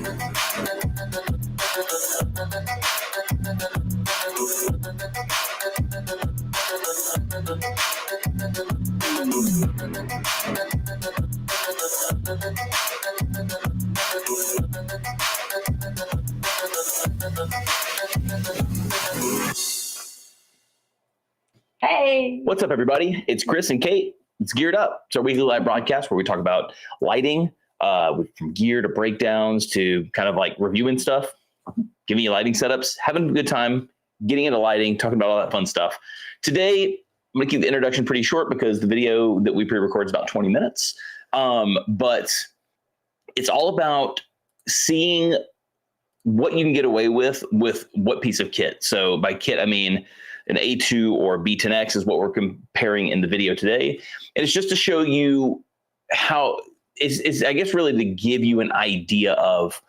Hey! What's up, everybody? It's Chris and Kate. It's Geared Up. It's our weekly live broadcast where we talk about lighting, from gear to breakdowns to kind of like reviewing stuff, giving you lighting setups, having a good time, getting into lighting, talking about all that fun stuff. Today, I'm going to keep the introduction pretty short because the video that we pre-record is about 20 minutes. But it's all about seeing what you can get away with what piece of kit. So by kit, I mean an A2 or B10x is what we're comparing in the video today. And it's just to show you how it's I guess really to give you an idea of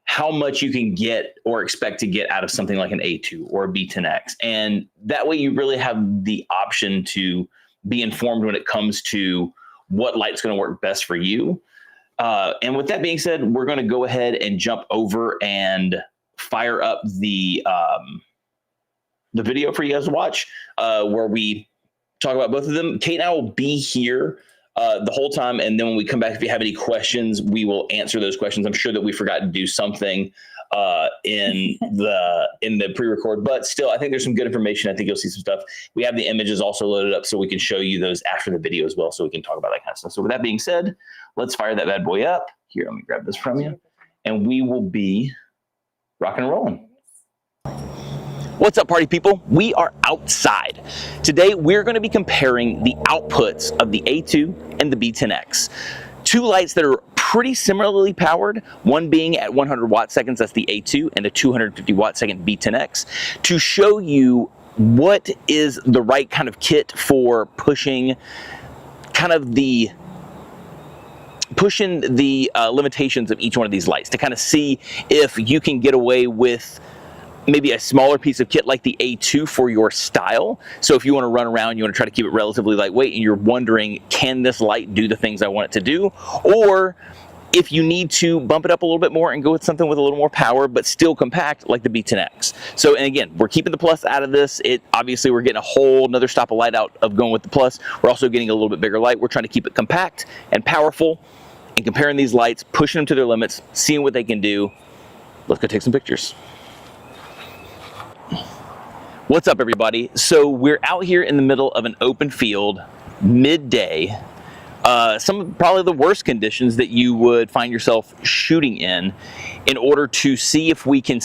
how much you can get or expect to get out of something like an A2 or a B10x. And that way you really have the option to be informed when it comes to what light's going to work best for you. And with that being said, we're going to go ahead and jump over and fire up the video for you guys to watch, where we talk about both of them. Kate and I will be here the whole time, and then when we come back, if you have any questions, we will answer those questions. I'm sure that we forgot to do something in the pre-record, but still, I think there's some good information. I think you'll see some stuff. We have the images also loaded up, so we can show you those after the video as well, so we can talk about that kind of stuff. So with that being said, let's fire that bad boy up. Here, let me grab this from you, and we will be rocking and rolling. What's up, party people? We are outside. Today, we're going to be comparing the outputs of the A2 and the B10X. Two lights that are pretty similarly powered, one being at 100 watt seconds, that's the A2, and a 250 watt second B10X, to show you what is the right kind of kit for pushing the limitations of each one of these lights, to kind of see if you can get away with maybe a smaller piece of kit like the A2 for your style. So if you want to run around, you want to try to keep it relatively lightweight, and you're wondering, can this light do the things I want it to do? Or if you need to bump it up a little bit more and go with something with a little more power, but still compact like the B10X. So, and again, we're keeping the plus out of this. Obviously, we're getting a whole another stop of light out of going with the plus. We're also getting a little bit bigger light. We're trying to keep it compact and powerful, and comparing these lights, pushing them to their limits, seeing what they can do. Let's go take some pictures. What's up, everybody? So we're out here in the middle of an open field, midday. Some of probably the worst conditions that you would find yourself shooting in order to see if we can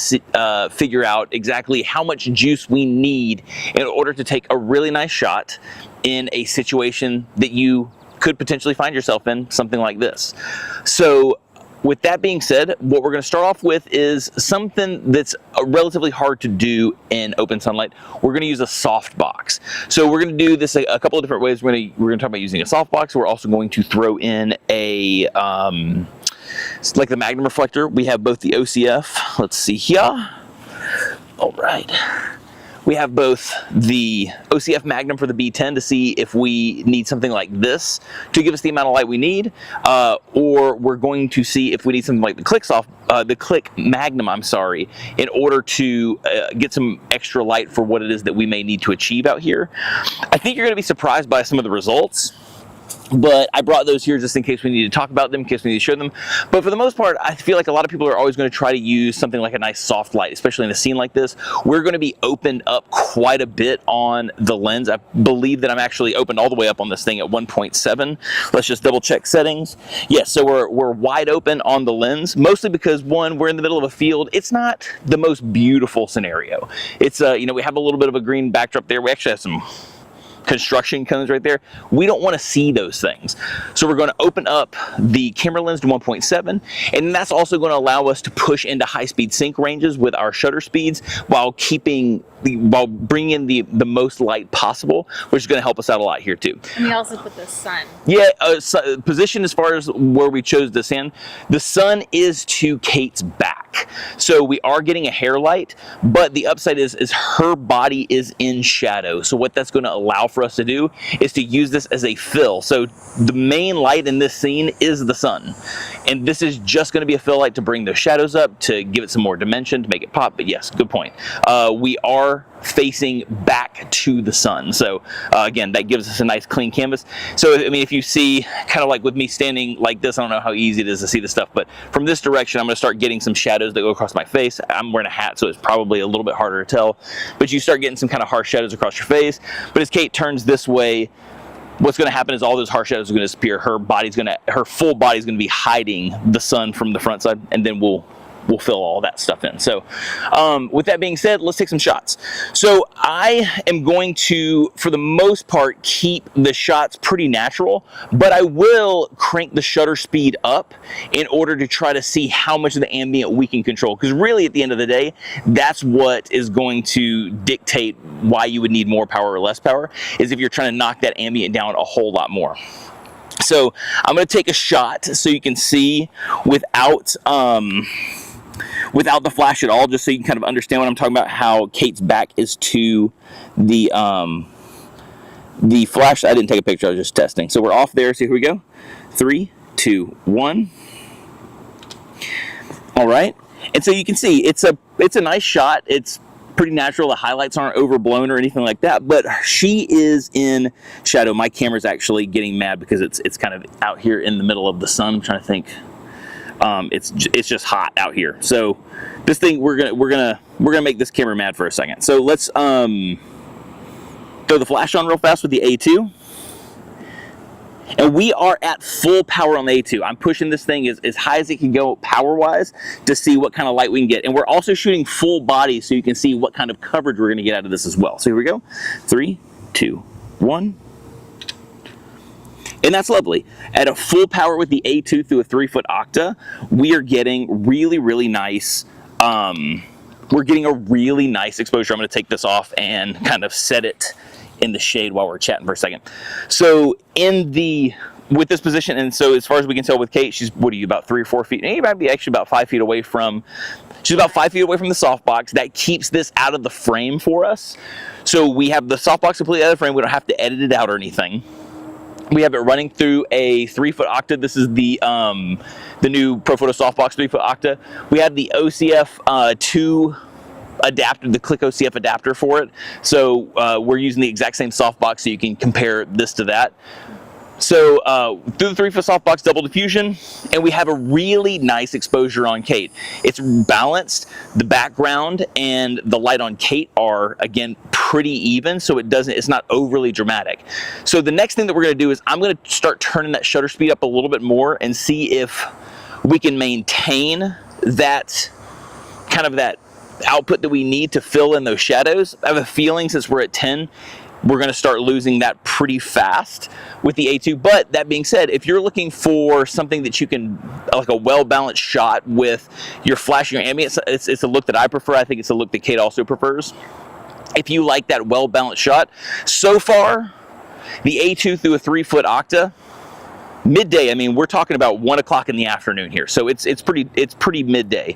figure out exactly how much juice we need in order to take a really nice shot in a situation that you could potentially find yourself in, something like this. So with that being said, what we're going to start off with is something that's relatively hard to do in open sunlight. We're going to use a soft box. So we're going to do this a couple of different ways. We're going to talk about using a soft box. We're also going to throw in a like the Magnum reflector. We have both the OCF. Let's see here. All right. We have both the OCF Magnum for the B10 to see if we need something like this to give us the amount of light we need, or we're going to see if we need something like the Click Magnum, in order to get some extra light for what it is that we may need to achieve out here. I think you're going to be surprised by some of the results, but I brought those here just in case we need to talk about them, in case we need to show them. But for the most part, I feel like a lot of people are always going to try to use something like a nice soft light, especially in a scene like this. We're going to be opened up quite a bit on the lens. I believe that I'm actually opened all the way up on this thing at 1.7. Let's just double check settings. Yes, so we're wide open on the lens, mostly because, one, we're in the middle of a field. It's not the most beautiful scenario. It's, we have a little bit of a green backdrop there. We actually have some construction cones right there. We don't want to see those things. So we're going to open up the camera lens to 1.7, and that's also going to allow us to push into high-speed sync ranges with our shutter speeds while bringing in the most light possible, which is going to help us out a lot here too. And we also put the sun. Yeah, position as far as where we chose the sun is to Kate's back. back. So we are getting a hair light, but the upside is her body is in shadow. So what that's going to allow for us to do is to use this as a fill. So the main light in this scene is the sun. And this is just going to be a fill light to bring those shadows up, to give it some more dimension, to make it pop. But yes, good point. We are facing back to the sun. So again, that gives us a nice clean canvas. So I mean, if you see kind of like with me standing like this, I don't know how easy it is to see this stuff, but from this direction, I'm going to start getting some shadows that go across my face. I'm wearing a hat, so it's probably a little bit harder to tell, but you start getting some kind of harsh shadows across your face. But as Kate turns this way, what's going to happen is all those harsh shadows are going to disappear. Her full body's going to be hiding the sun from the front side, and then we'll fill all that stuff in. So with that being said, let's take some shots. So I am going to, for the most part, keep the shots pretty natural, but I will crank the shutter speed up in order to try to see how much of the ambient we can control. Because really, at the end of the day, that's what is going to dictate why you would need more power or less power, is if you're trying to knock that ambient down a whole lot more. So I'm going to take a shot so you can see without the flash at all, just so you can kind of understand what I'm talking about, how Kate's back is to the flash. I didn't take a picture, I was just testing. So we're off there, so here we go. 3, 2, 1. All right, and so you can see it's a nice shot. It's pretty natural. The highlights aren't overblown or anything like that, but she is in shadow. My camera's actually getting mad because it's kind of out here in the middle of the sun. I'm trying to think. It's just hot out here. So this thing, we're gonna make this camera mad for a second. So let's throw the flash on real fast with the A2. And we are at full power on the A2. I'm pushing this thing as high as it can go power-wise to see what kind of light we can get. And we're also shooting full body so you can see what kind of coverage we're gonna get out of this as well. So here we go. 3, 2, 1. And that's lovely. At a full power with the A2 through a 3-foot octa, we are getting really nice, we're getting a really nice exposure. I'm gonna take this off and kind of set it in the shade while we're chatting for a second. So with this position, and so as far as we can tell with Kate, she's, what are you, about 3 or 4 feet? And you might be actually about 5 feet away from, she's about 5 feet away from the softbox. That keeps this out of the frame for us. So we have the softbox completely out of the frame. We don't have to edit it out or anything. We have it running through a 3-foot octa. This is the new Profoto Softbox 3-foot octa. We have the OCF 2 adapter, the Click OCF adapter for it. So we're using the exact same softbox, so you can compare this to that. So through the 3-foot softbox, double diffusion, and we have a really nice exposure on Kate. It's balanced. The background and the light on Kate are, again, pretty even, so it's not overly dramatic. So the next thing that we're going to do is I'm going to start turning that shutter speed up a little bit more and see if we can maintain that kind of that output that we need to fill in those shadows. I have a feeling since we're at 10, we're going to start losing that pretty fast with the A2. But that being said, if you're looking for something that you can, like a well-balanced shot with your flash and your ambient, it's a look that I prefer. I think it's a look that Kate also prefers. If you like that well-balanced shot, so far, the A2 through a 3-foot octa, midday, I mean, we're talking about 1 o'clock in the afternoon here. So it's pretty midday.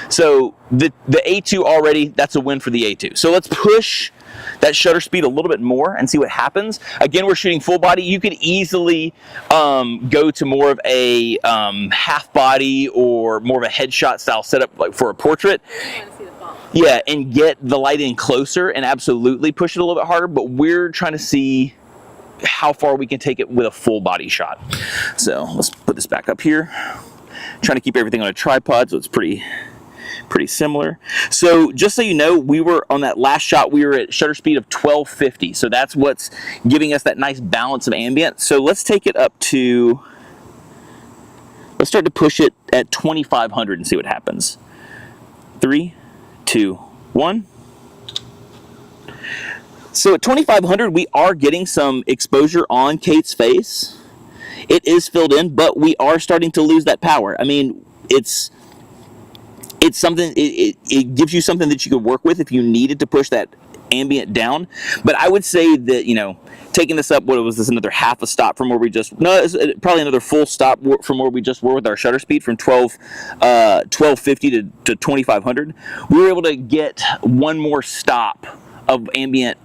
So the A2 already, that's a win for the A2. So let's push that shutter speed a little bit more and see what happens. Again, we're shooting full body. You could easily go to more of a half body or more of a headshot style setup, like for a portrait. Yeah, and get the light in closer and absolutely push it a little bit harder, but we're trying to see how far we can take it with a full body shot. So let's put this back up here. Trying to keep everything on a tripod, so it's pretty similar. So just so you know, we were on that last shot, we were at shutter speed of 1250. So that's what's giving us that nice balance of ambient. So let's take it up to, let's start to push it at 2500 and see what happens. 3, 2, 1. So at 2500, we are getting some exposure on Kate's face. It is filled in, but we are starting to lose that power. I mean, it's something, it gives you something that you can work with if you needed to push that ambient down. But I would say that, you know, taking this up, what was this, another half a stop from where we just, no, it's probably another full stop from where we just were with our shutter speed from 1250 to 2500. We were able to get one more stop of ambient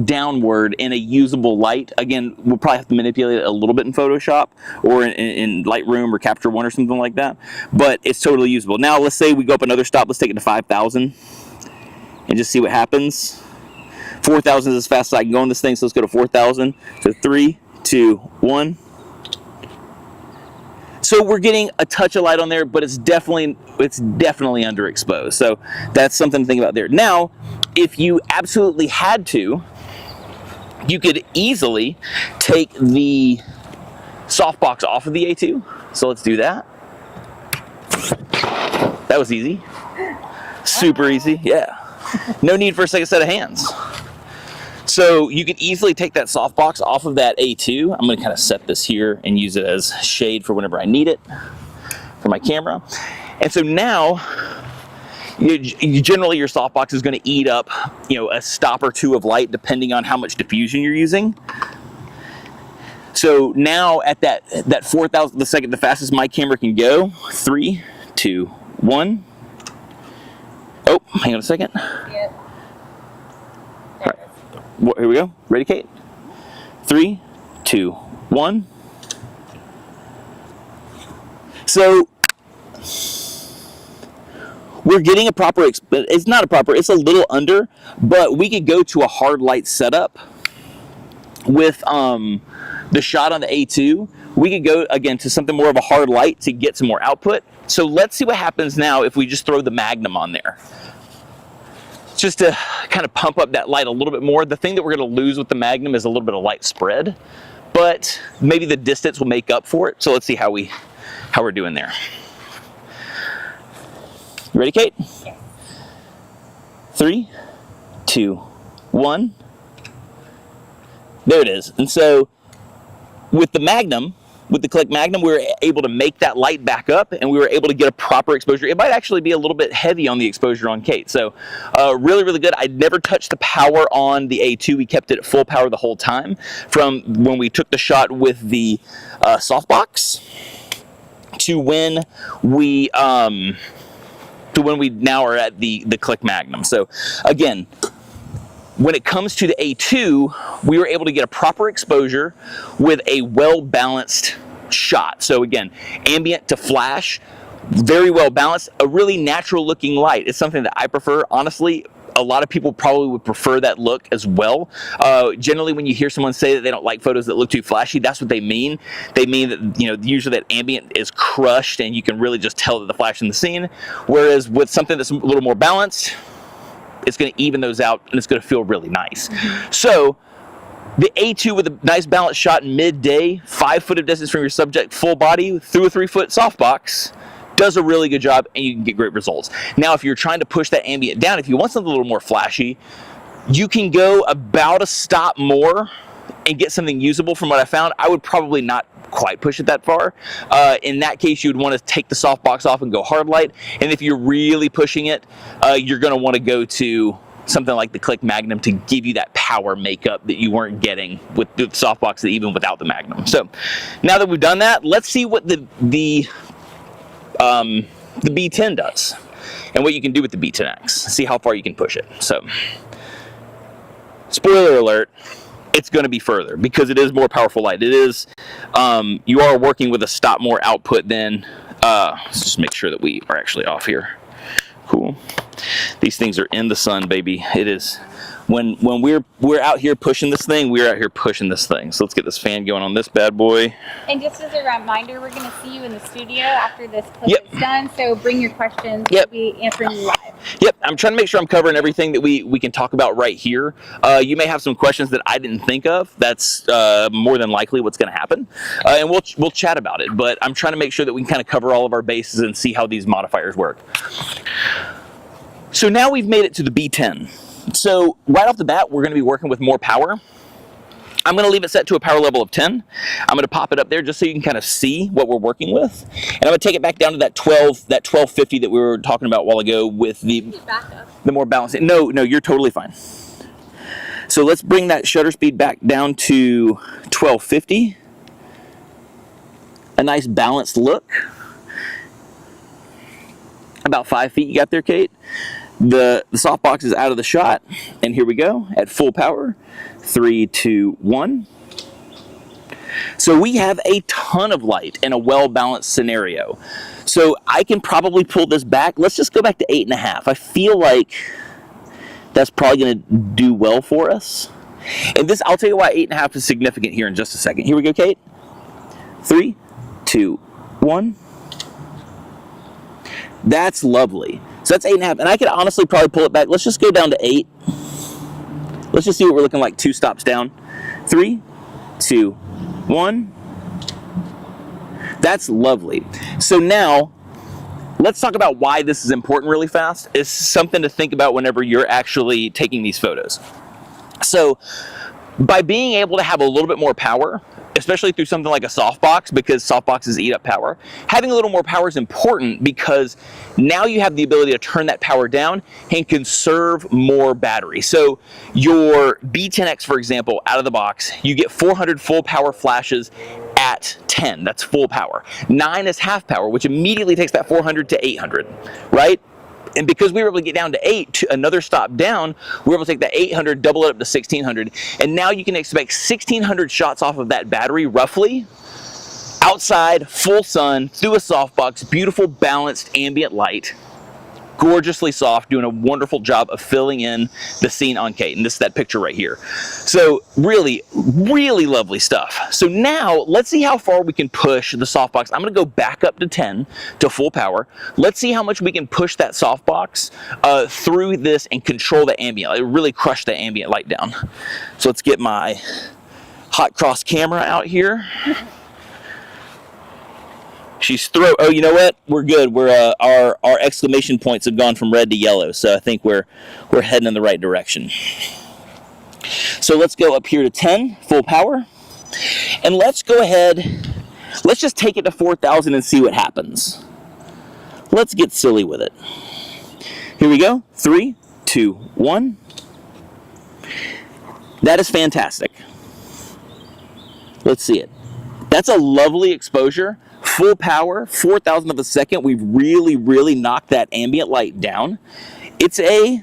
downward in a usable light. Again, we'll probably have to manipulate it a little bit in Photoshop or in Lightroom or Capture One or something like that, but it's totally usable. Now let's say we go up another stop, let's take it to 5,000 and just see what happens. 4,000 is as fast as I can go on this thing, so let's go to 4,000. So 3, 2, 1. So we're getting a touch of light on there, but it's definitely underexposed. So that's something to think about there. Now, if you absolutely had to, you could easily take the softbox off of the A2. So let's do that. That was easy. Super easy, yeah. No need for a second set of hands. So you can easily take that softbox off of that A2. I'm gonna kind of set this here and use it as shade for whenever I need it for my camera. And so now, generally your softbox is going to eat up, you know, a stop or two of light depending on how much diffusion you're using. So now at that 4,000th of a second, the fastest my camera can go. 3, 2, 1. Oh, hang on a second. Yep. All right. Here we go. Ready, Kate? 3, 2, 1. So we're getting a proper, it's not a proper, it's a little under, but we could go to a hard light setup with the shot on the A2. We could go, again, to something more of a hard light to get some more output. So let's see what happens now if we just throw the Magnum on there. Just to kind of pump up that light a little bit more. The thing that we're going to lose with the Magnum is a little bit of light spread, but maybe the distance will make up for it. So let's see how we're doing there. You ready, Kate? Yes. 3, 2, 1. There it is. And so with the Magnum, with the Click Magnum, we were able to make that light back up and we were able to get a proper exposure. It might actually be a little bit heavy on the exposure on Kate. So really, really good. I never touched the power on the A2. We kept it at full power the whole time from when we took the shot with the softbox to when we now are at the Click Magnum. So again, when it comes to the A2, we were able to get a proper exposure with a well-balanced shot. So again, ambient to flash, very well balanced, a really natural looking light. It's something that I prefer, honestly. A lot of people probably would prefer that look as well. Generally, when you hear someone say that they don't like photos that look too flashy, that's what they mean. They mean that, you know, usually that ambient is crushed and you can really just tell that the flash in the scene. Whereas with something that's a little more balanced, it's going to even those out and it's going to feel really nice. So the A2 with a nice balanced shot in midday, 5 foot of distance from your subject, full body through a 3-foot softbox, does a really good job and you can get great results. Now, if you're trying to push that ambient down, if you want something a little more flashy, you can go about a stop more and get something usable. From what I found, I would probably not quite push it that far. In that case, you would want to take the softbox off and go hard light. And if you're really pushing it, you're going to want to go to something like the Click Magnum to give you that power makeup that you weren't getting with the softbox, even without the Magnum. So now that we've done that, let's see what the B10 does and what you can do with the B10X. See how far you can push it. So, spoiler alert, it's going to be further because it is more powerful light. It is, you are working with a stop more output than, let's just make sure that we are actually off here. Cool. These things are in the sun, baby. It is, when we're out here pushing this thing, we're out here pushing this thing. So let's get this fan going on this bad boy. And just as a reminder, we're going to see you in the studio after this clip is done. So bring your questions. We'll be answering you live. Yep, I'm trying to make sure I'm covering everything that we can talk about right here. You may have some questions that I didn't think of. That's more than likely what's going to happen. And we'll chat about it. But I'm trying to make sure that we can kind of cover all of our bases and see how these modifiers work. So now we've made it to the B10. So right off the bat, we're going to be working with more power. I'm going to leave it set to a power level of 10. I'm going to pop it up there just so you can kind of see what we're working with. And I'm going to take it back down to that 1250 that we were talking about a while ago with the more balanced. No, you're totally fine. So let's bring that shutter speed back down to 1250. A nice balanced look. About 5 feet you got there, Kate. The softbox is out of the shot, and here we go at full power. 3, 2, 1. So we have a ton of light in a well-balanced scenario. So I can probably pull this back. Let's just go back to 8.5. I feel like that's probably going to do well for us. And this, I'll tell you why 8.5 is significant here in just a second. Here we go, Kate. 3, 2, 1. That's lovely. So that's 8.5, and I could honestly probably pull it back. Let's just go down to 8. Let's just see what we're looking like 2 stops down. 3, 2, 1. That's lovely. So now, let's talk about why this is important really fast. It's something to think about whenever you're actually taking these photos. So, by being able to have a little bit more power, especially through something like a softbox, because softboxes eat up power, having a little more power is important because now you have the ability to turn that power down and conserve more battery. So your B10x, for example, out of the box, you get 400 full power flashes at 10. That's full power. 9 is half power, which immediately takes that 400 to 800, right? And because we were able to get down to 8, to another stop down, we were able to take that 800, double it up to 1600. And now you can expect 1600 shots off of that battery, roughly, outside, full sun, through a softbox, beautiful, balanced, ambient light, gorgeously soft, doing a wonderful job of filling in the scene on Kate. And this is that picture right here. So really, really lovely stuff. So now let's see how far we can push the softbox. I'm going to go back up to 10 to full power. Let's see how much we can push that softbox through this and control the ambient light. Really crush the ambient light down. So let's get my hot cross camera out here. She's oh, you know what? We're good. We're our exclamation points have gone from red to yellow, so I think we're heading in the right direction. So let's go up here to 10, full power, and let's go ahead. Let's just take it to 4,000 and see what happens. Let's get silly with it. Here we go. 3, 2, 1. That is fantastic. Let's see it. That's a lovely exposure. Full power, 4,000 of a second. We've really, really knocked that ambient light down. It's a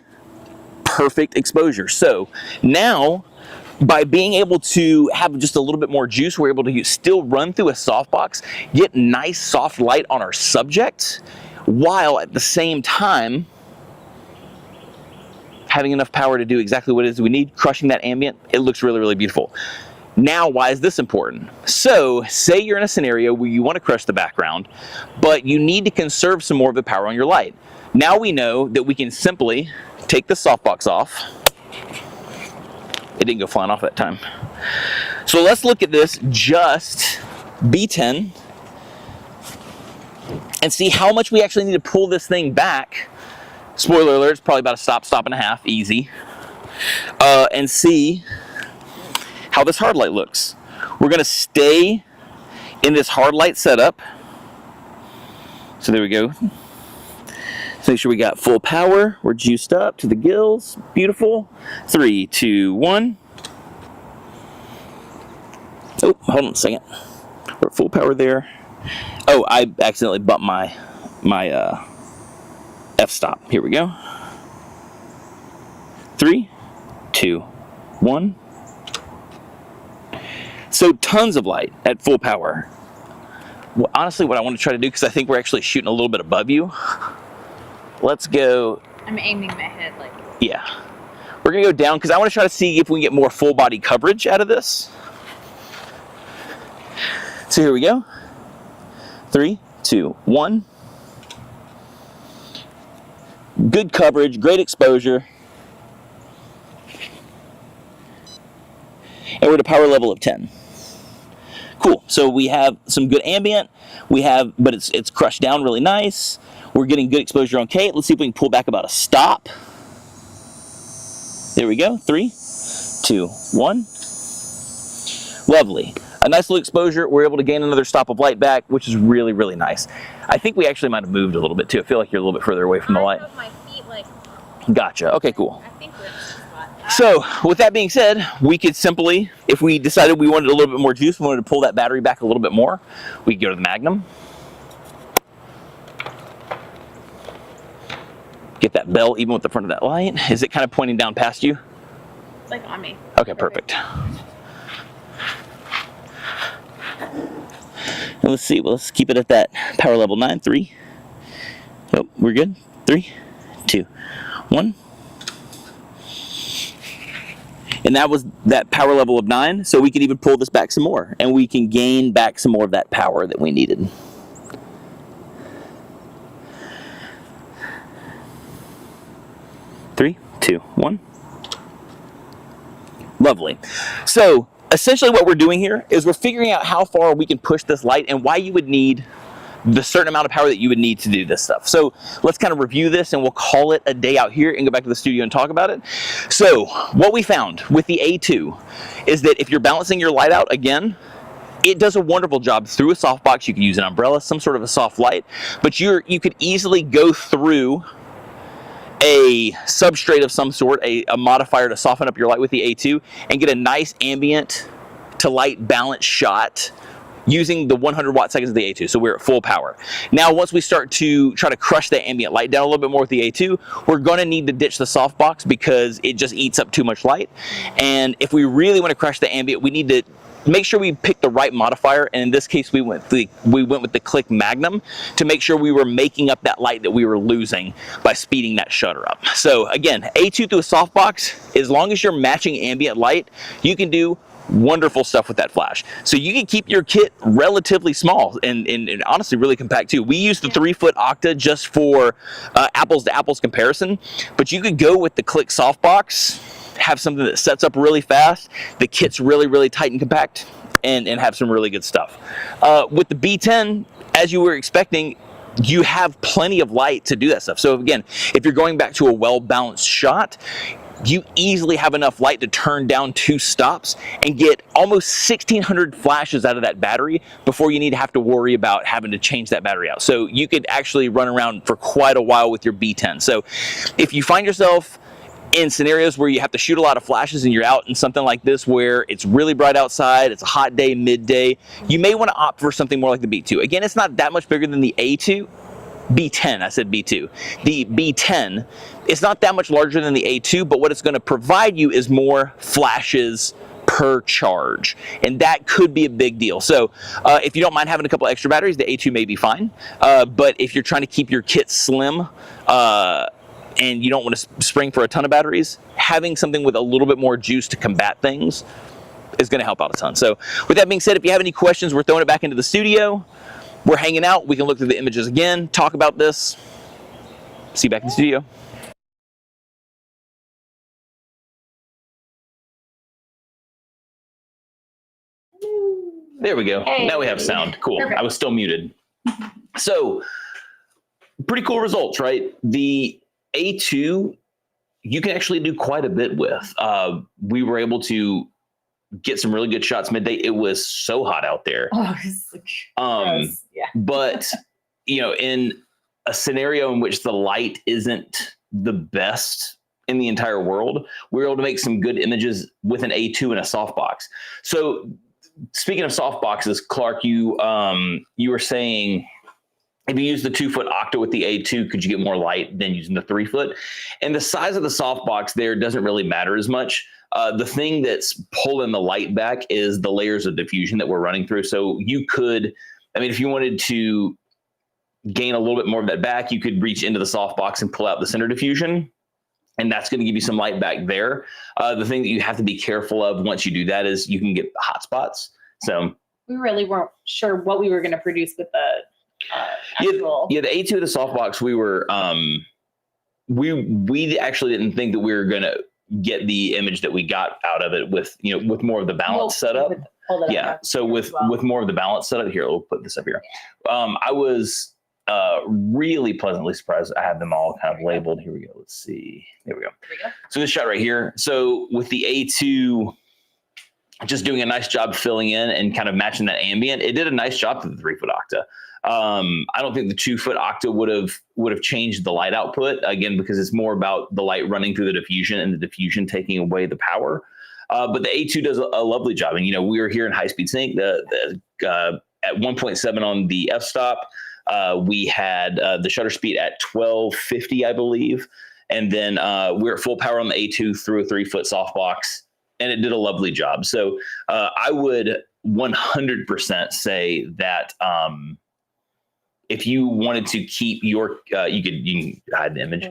perfect exposure. So now, by being able to have just a little bit more juice, we're able to still run through a softbox, get nice soft light on our subject, while at the same time having enough power to do exactly what it is we need, crushing that ambient. It looks really, really beautiful. Now, why is this important? So, say you're in a scenario where you want to crush the background, but you need to conserve some more of the power on your light. Now we know that we can simply take the softbox off. It didn't go flying off that time. So let's look at this, just B10, and see how much we actually need to pull this thing back. Spoiler alert, it's probably about a stop and a half, easy. And see how this hard light looks. We're going to stay in this hard light setup. So there we go. So make sure we got full power. We're juiced up to the gills. Beautiful. 3, 2, 1. Oh, hold on a second. We're at full power there. Oh, I accidentally bumped my f-stop. Here we go. 3, 2, 1. So tons of light at full power. Well, honestly, what I want to try to do, because I think we're actually shooting a little bit above you. Let's go. I'm aiming my head like. Yeah. We're going to go down because I want to try to see if we can get more full body coverage out of this. So here we go. 3, 2, 1. Good coverage, great exposure. And we're at a power level of 10. Cool. So we have some good ambient. But it's crushed down really nice. We're getting good exposure on Kate. Let's see if we can pull back about a stop. There we go. 3, 2, 1. Lovely. A nice little exposure. We're able to gain another stop of light back, which is really, really nice. I think we actually might have moved a little bit too. I feel like you're a little bit further away from the light. My feet, like, gotcha. Okay, cool. I think we're in the spot. So with that being said, we could simply, if we decided we wanted a little bit more juice, we wanted to pull that battery back a little bit more, we could go to the Magnum. Get that bell even with the front of that light. Is it kind of pointing down past you? It's like on me. Okay, perfect. And let's see, well, let's keep it at that power level 9, 3. Oh, we're good. 3, 2, 1. And that was that power level of 9, so we can even pull this back some more, and we can gain back some more of that power that we needed. Three, two, one. Lovely. So essentially what we're doing here is we're figuring out how far we can push this light and why you would need the certain amount of power that you would need to do this stuff. So let's kind of review this and we'll call it a day out here and go back to the studio and talk about it. So what we found with the A2 is that if you're balancing your light out, again, it does a wonderful job through a softbox. You can use an umbrella, some sort of a soft light, but you could easily go through a substrate of some sort, a modifier to soften up your light with the A2 and get a nice ambient to light balance shot using the 100 watt seconds of the A2, so we're at full power. Now, once we start to try to crush that ambient light down a little bit more with the A2, we're gonna need to ditch the softbox because it just eats up too much light. And if we really wanna crush the ambient, we need to make sure we pick the right modifier, and in this case we went with the Click Magnum to make sure we were making up that light that we were losing by speeding that shutter up. So again, A2 through a softbox, as long as you're matching ambient light, you can do wonderful stuff with that flash. So you can keep your kit relatively small and honestly really compact too. We use the 3-foot Octa just for apples to apples comparison, but you could go with the Click softbox, have something that sets up really fast, the kit's really, really tight and compact, and have some really good stuff. With the B10, as you were expecting, you have plenty of light to do that stuff. So again, if you're going back to a well-balanced shot, you easily have enough light to turn down 2 stops and get almost 1,600 flashes out of that battery before you need to have to worry about having to change that battery out. So you could actually run around for quite a while with your B10. So if you find yourself in scenarios where you have to shoot a lot of flashes and you're out in something like this where it's really bright outside, it's a hot day, midday, you may want to opt for something more like the B2. Again, it's not that much bigger than the A2. B10, I said B2. The B10, it's not that much larger than the A2, but what it's going to provide you is more flashes per charge, and that could be a big deal. So if you don't mind having a couple extra batteries, the A2 may be fine, but if you're trying to keep your kit slim and you don't want to spring for a ton of batteries, having something with a little bit more juice to combat things is going to help out a ton. So with that being said, if you have any questions, we're throwing it back into the studio. We're hanging out. We can look through the images again, talk about this. See you back in the studio. There we go. Hey. Now we have sound. Cool. Perfect. I was still muted. So pretty cool results, right? The A2, you can actually do quite a bit with. We were able to get some really good shots midday. It was so hot out there. Oh, it's like gross. Yeah. But you know, in a scenario in which the light isn't the best in the entire world, we were able to make some good images with an A2 and a softbox. So speaking of softboxes, Clark, you were saying if you use the 2-foot Octa with the A2, could you get more light than using the 3-foot? And the size of the softbox there doesn't really matter as much. The thing that's pulling the light back is the layers of diffusion that we're running through. So you could, I mean, if you wanted to gain a little bit more of that back, you could reach into the softbox and pull out the center diffusion, and that's going to give you some light back there. The thing that you have to be careful of once you do that is you can get hot spots. So we really weren't sure what we were going to produce with the actual. Yeah, the A2 of the softbox, we were we actually didn't think that we were going to get the image that we got out of it with, you know, with more of the balance setup. Yeah. So with more of the balance setup here, we'll put this up here. Yeah. I was really pleasantly surprised. I have them all kind of labeled. Here we go. Let's see. There we go. So this shot right here. So with the A2, just doing a nice job filling in and kind of matching that ambient. It did a nice job to the 3-foot octa. I don't think the 2-foot octa would have changed the light output, again, because it's more about the light running through the diffusion and the diffusion taking away the power. But the A2 does a lovely job. And, we were here in high speed sync at 1.7 on the f-stop. We had the shutter speed at 1250, I believe. And then we're at full power on the A2 through a 3-foot softbox, and it did a lovely job. So I would 100% say that if you wanted to keep your, you can hide the image.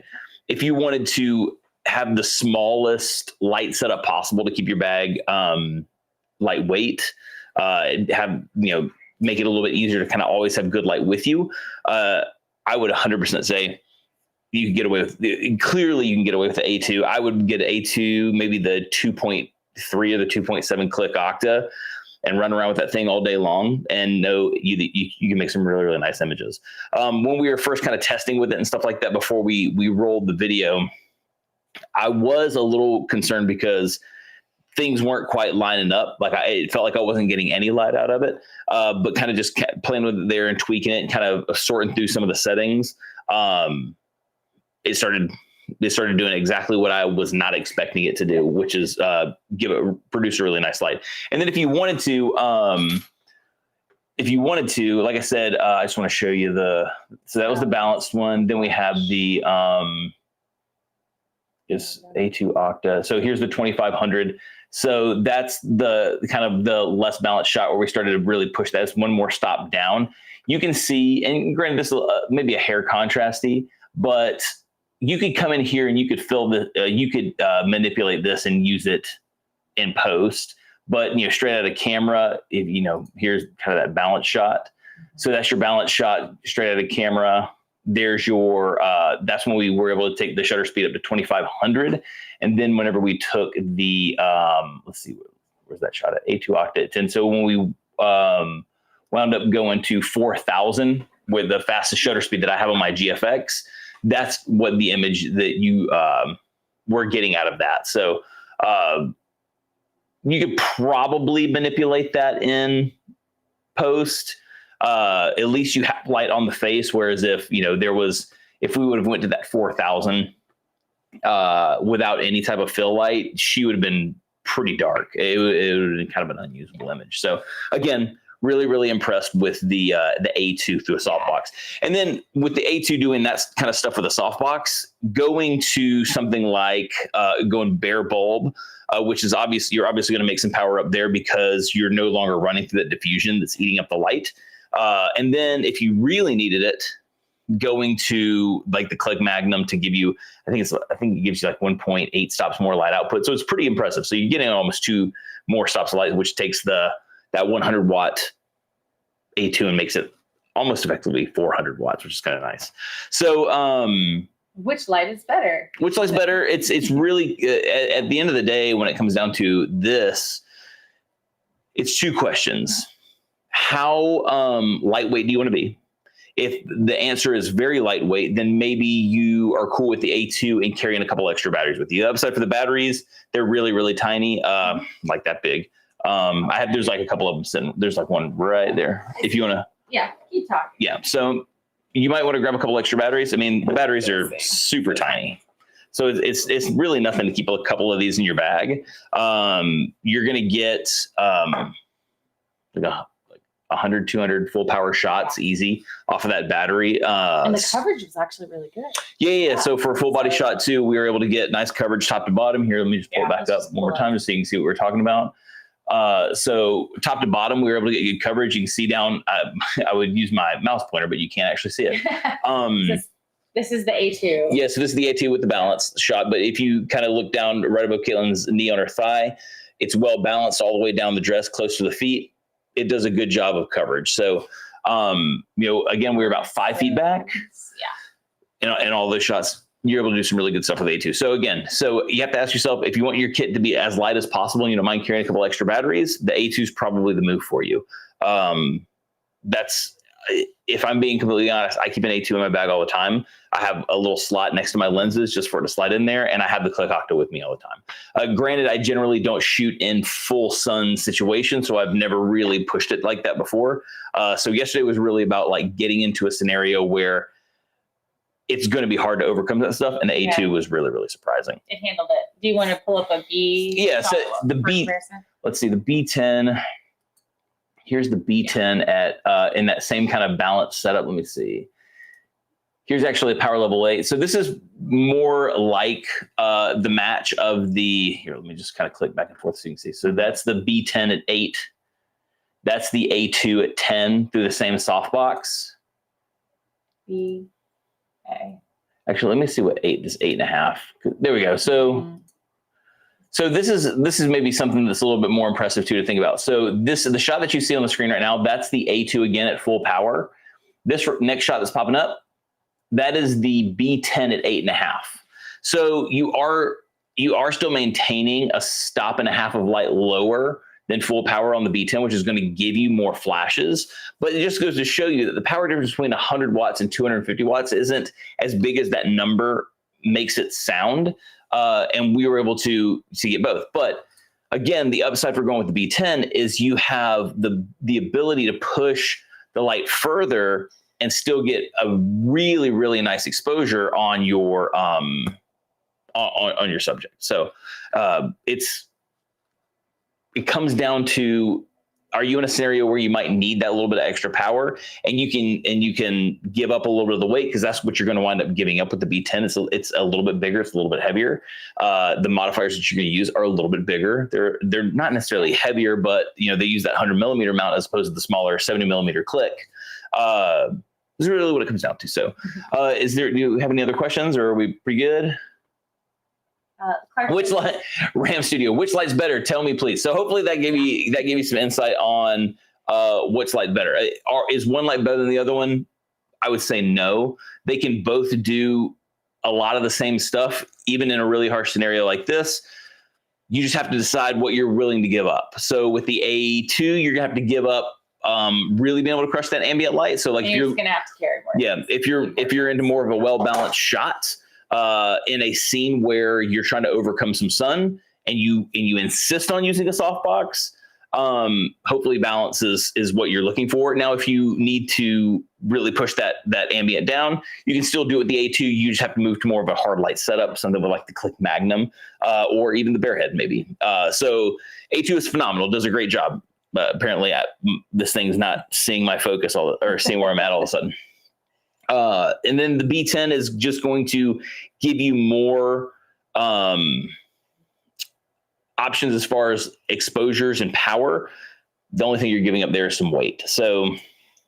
If you wanted to have the smallest light setup possible to keep your bag lightweight, make it a little bit easier to kind of always have good light with you, I would 100% say you can get away with, clearly you can get away with the A2. I would get A2, maybe the 2.3 or the 2.7 click octa, and run around with that thing all day long, and know you can make some really, really nice images. When we were first kind of testing with it and stuff like that before we rolled the video, I was a little concerned because things weren't quite lining up. Like it felt like I wasn't getting any light out of it, but kind of just kept playing with it there and tweaking it and kind of sorting through some of the settings. It started doing exactly what I was not expecting it to do, which is produce a really nice light. And then if you wanted to, like I said, I just want to show you so that was the balanced one. Then we have the is A2 octa. So here's the 2500. So that's the kind of the less balanced shot where we started to really push that. It's one more stop down. You can see, and granted this is maybe a hair contrasty, but you could come in here and you could manipulate this and use it in post. But straight out of camera, here's kind of that balance shot. So that's your balance shot straight out of camera. There's your, that's when we were able to take the shutter speed up to 2500. And then whenever we took the, let's see, where's that shot at? A2 octa at 10. So when we wound up going to 4000 with the fastest shutter speed that I have on my GFX, that's what the image that you were getting out of that. So you could probably manipulate that in post. At least you have light on the face. Whereas if we would have went to that 4000 without any type of fill light, she would have been pretty dark. It would have been kind of an unusable image. So again, really, really impressed with the A2 through a softbox. And then with the A2 doing that kind of stuff with a softbox, going to something like going bare bulb, which is you're obviously going to make some power up there because you're no longer running through that diffusion that's eating up the light. And then if you really needed it, going to like the Click Magnum to give you, I think it gives you like 1.8 stops more light output. So it's pretty impressive. So you're getting almost 2 more stops of light, which takes that 100 watt A2 and makes it almost effectively 400 watts, which is kind of nice. So, which light is better? Which light's better? It's really, at the end of the day, when it comes down to this, it's 2 questions. How lightweight do you want to be? If the answer is very lightweight, then maybe you are cool with the A2 and carrying a couple extra batteries with you. The upside for the batteries, they're really, really tiny, like that big. There's like a couple of them sitting. There's like one right there. If you want to. Yeah, keep talking. Yeah. So you might want to grab a couple extra batteries. I mean, the batteries are super tiny. So it's really nothing to keep a couple of these in your bag. You're going to get like 100, 200 full power shots easy off of that battery. And the coverage is actually really good. Yeah. So for a full body shot too, we were able to get nice coverage top to bottom. Here, let me just pull it back up one more time just so you can see what we're talking about. So top to bottom, we were able to get good coverage. You can see down, I would use my mouse pointer, but you can't actually see it. This is the A2. Yeah, so this is the A2 with the balance shot. But if you kind of look down right above Caitlin's knee on her thigh, it's well balanced all the way down the dress, close to the feet. It does a good job of coverage. So, again, we were about 5 feet back. Yeah. And all those shots, you're able to do some really good stuff with A2. So again, you have to ask yourself, if you want your kit to be as light as possible and you don't mind carrying a couple extra batteries, the A2 is probably the move for you. That's if I'm being completely honest, I keep an A2 in my bag all the time. I have a little slot next to my lenses just for it to slide in there, and I have the Click Octo with me all the time. Granted, I generally don't shoot in full sun situations, so I've never really pushed it like that before. So yesterday was really about like getting into a scenario where it's going to be hard to overcome that stuff, and the A2 was really, really surprising. It handled it. Do you want to pull up a B? Yeah, so the B, let's see, the B10. Here's the B10 at in that same kind of balanced setup. Let me see. Here's actually a power level 8. So this is more like the match of the, here, let me just kind of click back and forth so you can see. So that's the B10 at 8. That's the A2 at 10 through the same softbox. B, A. Actually, let me see what 8, this 8.5. There we go. So, so this is maybe something that's a little bit more impressive too to think about. So the shot that you see on the screen right now, that's the A2 again at full power. This next shot that's popping up, that is the B10 at 8.5. So you are still maintaining a stop and a half of light lower than full power on the B10, which is going to give you more flashes. But it just goes to show you that the power difference between 100 watts and 250 watts isn't as big as that number makes it sound. And we were able to get both. But again, the upside for going with the B10 is you have the ability to push the light further and still get a really, really nice exposure on your on your subject. So it comes down to, are you in a scenario where you might need that little bit of extra power, and you can give up a little bit of the weight, because that's what you're going to wind up giving up with the B10. It's a little bit bigger, it's a little bit heavier. The modifiers that you're going to use are a little bit bigger. They're not necessarily heavier, but they use that 100 millimeter mount as opposed to the smaller 70 millimeter click. This is really what it comes down to. So, do you have any other questions, or are we pretty good? Which light, Ram Studio, which light's better? Tell me, please. So hopefully that gave you some insight on which light better. Is one light better than the other one? I would say no. They can both do a lot of the same stuff, even in a really harsh scenario like this. You just have to decide what you're willing to give up. So with the A2, you're gonna have to give up really being able to crush that ambient light. So like you're just gonna have to carry more. Yeah, if you're into more of a well-balanced shot, in a scene where you're trying to overcome some sun and you insist on using a softbox, hopefully balance is what you're looking for. Now, if you need to really push that ambient down, you can still do it with the A2. You just have to move to more of a hard light setup, something with like the Click Magnum, or even the Bearhead maybe. So A2 is phenomenal, does a great job. But apparently this thing's not seeing my focus or seeing where I'm at all of a sudden. And then the B10 is just going to give you more options as far as exposures and power. The only thing you're giving up there is some weight. So,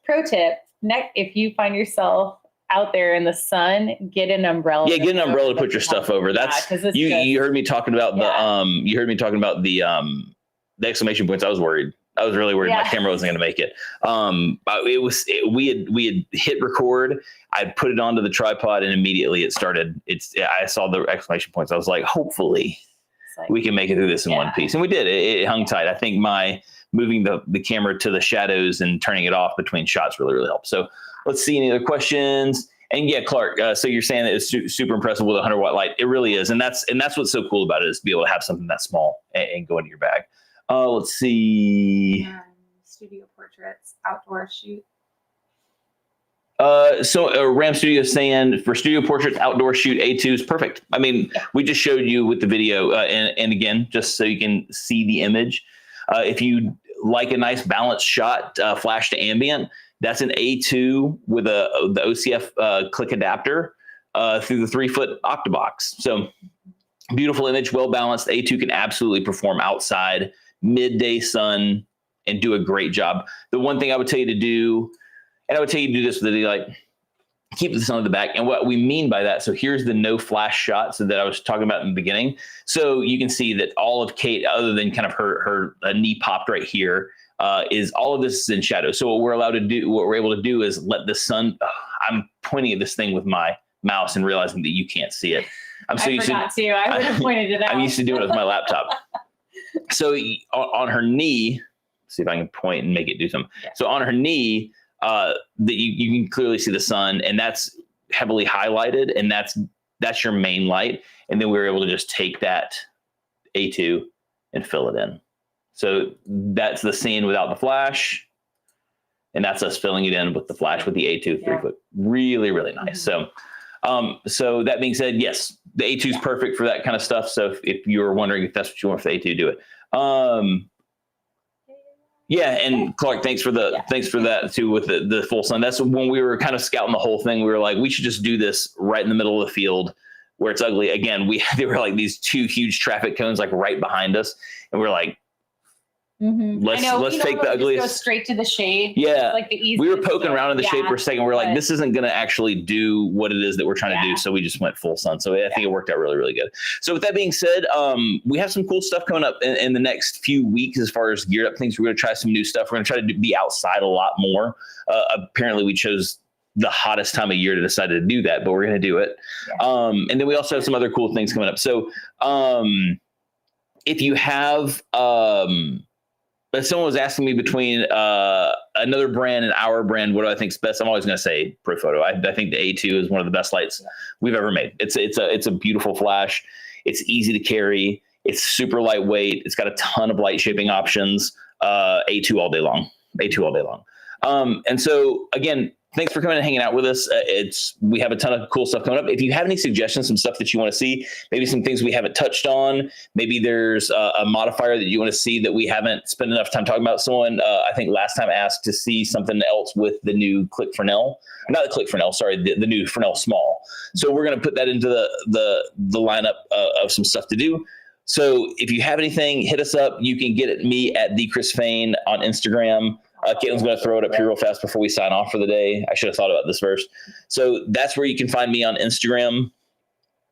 pro tip: if you find yourself out there in the sun, get an umbrella. Yeah, get an umbrella to put your stuff over. That's you heard me talking about the exclamation points. I was worried. I was really worried my camera wasn't going to make it. We had hit record. I put it onto the tripod, and immediately it started. I saw the exclamation points. I was like, hopefully we can make it through this in one piece. And we did. It hung tight. I think my moving the camera to the shadows and turning it off between shots really, really helped. So let's see any other questions. And yeah, Clark, so you're saying that it's super impressive with a 100-watt light. It really is. And that's what's so cool about it, is to be able to have something that small and go into your bag. Let's see. Studio portraits, outdoor shoot. So Ram Studio is saying for studio portraits, outdoor shoot, A2 is perfect. I mean, we just showed you with the video, and again, just so you can see the image. If you like a nice balanced shot, flash to ambient, that's an A2 with the OCF click adapter through the 3-foot octabox. So beautiful image, well balanced. A2 can absolutely perform outside, midday sun, and do a great job. The one thing I would tell you to do, and I would tell you to do this with the light, keep the sun on the back. And what we mean by that, so here's the no flash shot that I was talking about in the beginning. So you can see that all of Kate, other than kind of her knee popped right here, is all of this is in shadow. So what we're able to do is let the sun, I'm pointing at this thing with my mouse and realizing that you can't see it. I would have pointed it out. I'm used to doing it with my laptop. So on her knee, see if I can point and make it do something. Yeah. So on her knee, that you can clearly see the sun, and that's heavily highlighted, and that's your main light. And then we were able to just take that A2 and fill it in. So that's the scene without the flash. And that's us filling it in with the flash with the A2 3-foot. Really, really nice. So that being said, yes, the A2 is perfect for that kind of stuff. So if you're wondering if that's what you want for the A2, do it. Yeah, and Clark, thanks for that too with the full sun. That's when we were kind of scouting the whole thing. We were like, we should just do this right in the middle of the field where it's ugly. Again, there were like these 2 huge traffic cones like right behind us, and we're like, let's take the ugliest. Go straight to the shade. Yeah, like the easiest. We were poking around in the shade for a second. We're like, this isn't going to actually do what it is that we're trying to do. So we just went full sun. So I think it worked out really, really good. So with that being said, we have some cool stuff coming up in the next few weeks as far as geared up things. We're going to try some new stuff. We're going to try to be outside a lot more. Apparently, we chose the hottest time of year to decide to do that, but we're going to do it. And then we also have some other cool things coming up. So if you have but someone was asking me between another brand and our brand, what do I think is best? I'm always going to say Profoto. I think the A2 is one of the best lights we've ever made. It's a beautiful flash. It's easy to carry. It's super lightweight. It's got a ton of light shaping options. A2 all day long. A2 all day long. And so again, thanks for coming and hanging out with us. We have a ton of cool stuff coming up. If you have any suggestions, some stuff that you want to see, maybe some things we haven't touched on, maybe there's a modifier that you want to see that we haven't spent enough time talking about. Someone, I think last time asked to see something else with the new Click Fresnel, not the Click Fresnel, sorry, the new Fresnel Small. So we're going to put that into the lineup of some stuff to do. So if you have anything, hit us up. You can get at me at the Chris Fain on Instagram. Caitlin's going to throw it up here real fast before we sign off for the day. I should have thought about this first. So that's where you can find me on Instagram.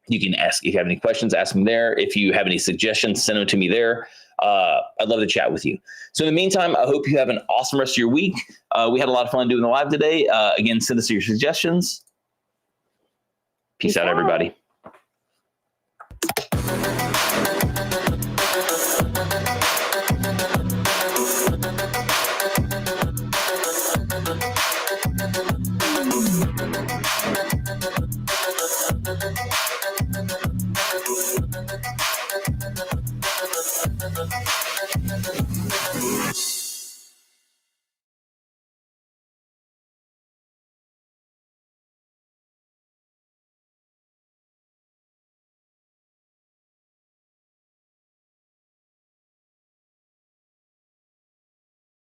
You can ask if you have any questions, ask them there. If you have any suggestions, send them to me there. I'd love to chat with you. So in the meantime, I hope you have an awesome rest of your week. We had a lot of fun doing the live today. Again, send us your suggestions. Peace out, everybody.